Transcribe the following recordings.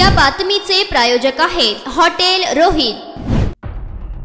या बातमीचे प्रायोजक आहेत हॉटेल रोहित।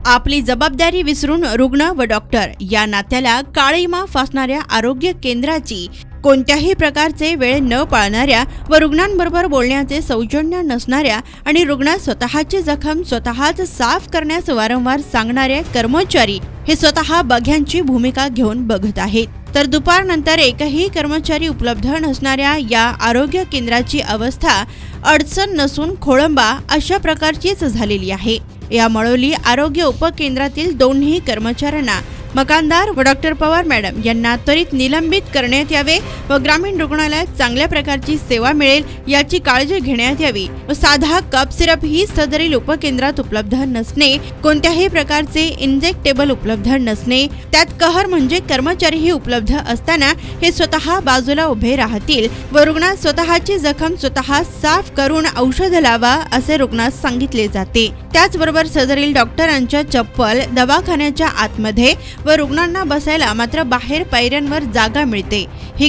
आपली जबाबदारी विसरून रुग्ण व डॉक्टर या नात्याला काळीमा फासणाऱ्या आरोग्य केंद्राची कोणत्याही प्रकारचे वेळ न पाळणाऱ्या व रुग्णांबरोबर बोलण्याचे सौजन्य नसणाऱ्या आणि रुग्ण स्वतःची जखम स्वतःच साफ करण्यास वारंवार सांगणारे कर्मचारी हे स्वतः बघ्यांची भूमिका घेऊन बघत आहेत। तर दुपारनंतर एकही कर्मचारी उपलब्ध नसणाऱ्या या आरोग्य केंद्राची अवस्था अडचण नसून खोळंबा अशा प्रकारचीच झालेली आहे। या मळोली आरोग्य उपकेंद्रातील दोन्ही कर्मचाऱ्यांना मकानदार व डॉक्टर पवार मॅडम यांना त्वरित निलंबित करण्यात यावे व ग्रामीण रुग्णालयात चांगल्या प्रकारची सेवा मिळेल याची काळजी घेण्यात यावी व साधा कप सिरप ही सदरील उपकेंद्रात उपलब्ध नसणे, कोणत्याही प्रकारचे इंजेक्टेबल उपलब्ध नसणे, त्यात कहर म्हणजे कर्मचारीही उपलब्ध असताना हे स्वतः बाजूला उभे राहतील व रुग्णास स्वतःची जखम स्वतः साफ करून औषध लावा असे रुग्णास सांगितले जाते। त्याचबरोबर सदरील डॉक्टरांच्या चप्पल दवाखान्याच्या आतमध्ये व रुग्णांना बसायला मात्र बाहेर पायऱ्यांवर जागा मिळते। ही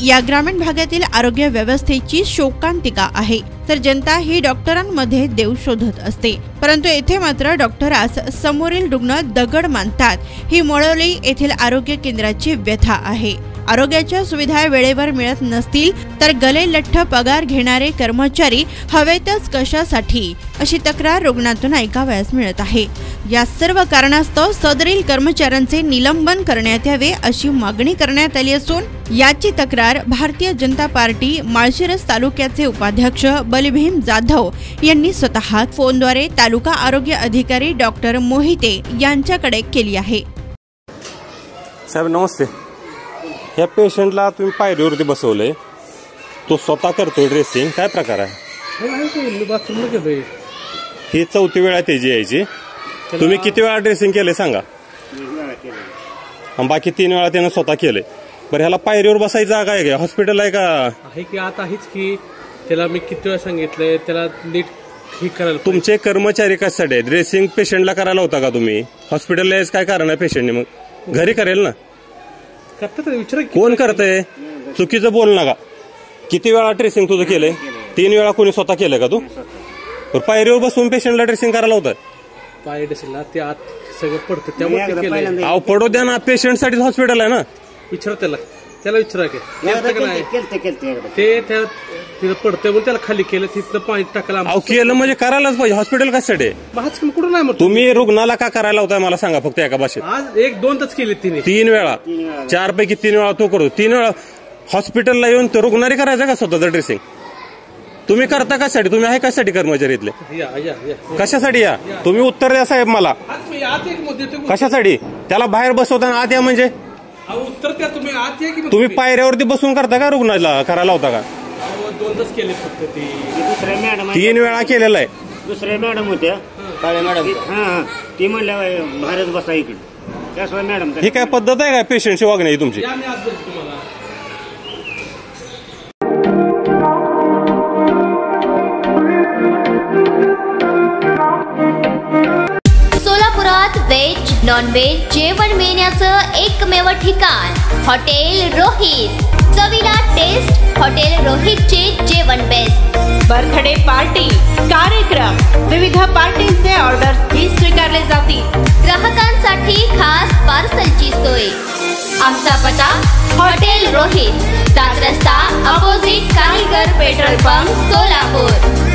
या ग्रामीण भागातील आरोग्य व्यवस्थेची शोकांतिका आहे। तर जनता ही डॉक्टरांमध्ये देव शोधत असते, परंतु येथे मात्र डॉक्टरास समोरील रुग्ण दगड मानतात। ही मळोली येथील आरोग्य केंद्राची व्यथा आहे। आरोग्याच्या सुविधा वेळेवर मिळत नसतील तर गले लठ्ठ पगार घेणारे कर्मचारी हवेतच कशासाठी अशी तक्रार रुग्णातून ऐकावयास मिळत आहे। या सर्व कारणास्तव सदरील कर्मचाऱ्यांचे निलंबन करण्यात यावे अशी मागणी करण्यात आली असून याची तक्रार भारतीय जनता पार्टी माळशिरस तालुक्याचे उपाध्यक्ष बलभीम जाधव यांनी स्वतः फोनद्वारे तालुका आरोग्य अधिकारी डॉक्टर मोहिते यांच्याकडे केली आहे। साहेब नमस्ते। या पेशंटला तुम्ही पायरीवरती बसवलंय, तो स्वतः करतोय ड्रेसिंग, काय प्रकार आहे? बाथरूमला गेलोय। ही चौथी वेळा त्याची यायची। तुम्ही किती वेळा ड्रेसिंग केले सांगा? बाकी 3 वेळा त्यानं स्वतः केले। बरं ह्याला पायरीवर बसायची जागा आहे का? हॉस्पिटल आहे का? आहे की आता आहेच की। त्याला मी किती वेळा सांगितलंय त्याला नीट ठीक करायला। तुमचे कर्मचारी कशासाठी आहेत? ड्रेसिंग पेशंटला करायला होता का तुम्ही? हॉस्पिटलला यायचं काय कारण आहे पेशंटने? मग घरी करेल ना। विचार कोण करतंय? चुकीचं बोल नका। किती वेळा ड्रेसिंग तुझं केलंय? 3 वेळा कोणी स्वतः केलंय का तू? पायरीवर बसून पेशंटला ड्रेसिंग करायला होतं? पाय ड्रेसिंगला ते आत सगळं पडतं त्यामुळे अहो पडू द्या ना, पेशंटसाठी हॉस्पिटल आहे ना। विचार त्याला विचारा की ते तिथं पडतंय म्हणून त्याला खाली केलं, तिथलं पाणी टाकायला। अहो केलं म्हणजे करायलाच पाहिजे। हॉस्पिटल कशासाठी? कुठं नाही तुम्ही रुग्णाला का करायला होताय मला सांगा फक्त एका भाषेत। आज 1-2 तास केले तिने। 3 वेळा 4 पैकी 3 वेळा तो करतो। 3 वेळा हॉस्पिटलला येऊन तर रुग्णारी करायचं का स्वतःचं ड्रेसिंग? तुम्ही करता कशासाठी? तुम्ही आहे कशासाठी कर्मचारी इथले? कशासाठी या? तुम्ही उत्तर द्या साहेब मला। कशासाठी? त्याला बाहेर बसवताना आत या म्हणजे उत्तर द्या तुम्ही। आत या की तुम्ही पायऱ्यावरती बसून करता का? रुग्णाला करायला होता का? 2 तास केले फक्त ते। 3 वेळा केलेला आहे। दुसऱ्या मॅडम होत्या काळे मॅडम, ती म्हणल्या बाहेरच बसा इकडे, त्याशिवाय मॅडम ही काय पद्धत आहे का पेशंटची वागण्याची तुमची? सोलापुरात व्हेज नॉन व्हेज जेवण मिळण्याचं एकमेव ठिकाण हॉटेल रोहित। चवीला टेस्ट हॉटेल रोहितचे जेवण बेस्ट। बर्थडे पार्टी, कार्यक्रम, विविध पार्टींचे ऑर्डर्स ही स्वीकारले जातील। ग्राहकांसाठी खास पार्सलची सोय। आमचा पत्ता हॉटेल रोहित, 7 रस्ता अपोजिट कारीगर पेट्रोल पंप, सोलापूर।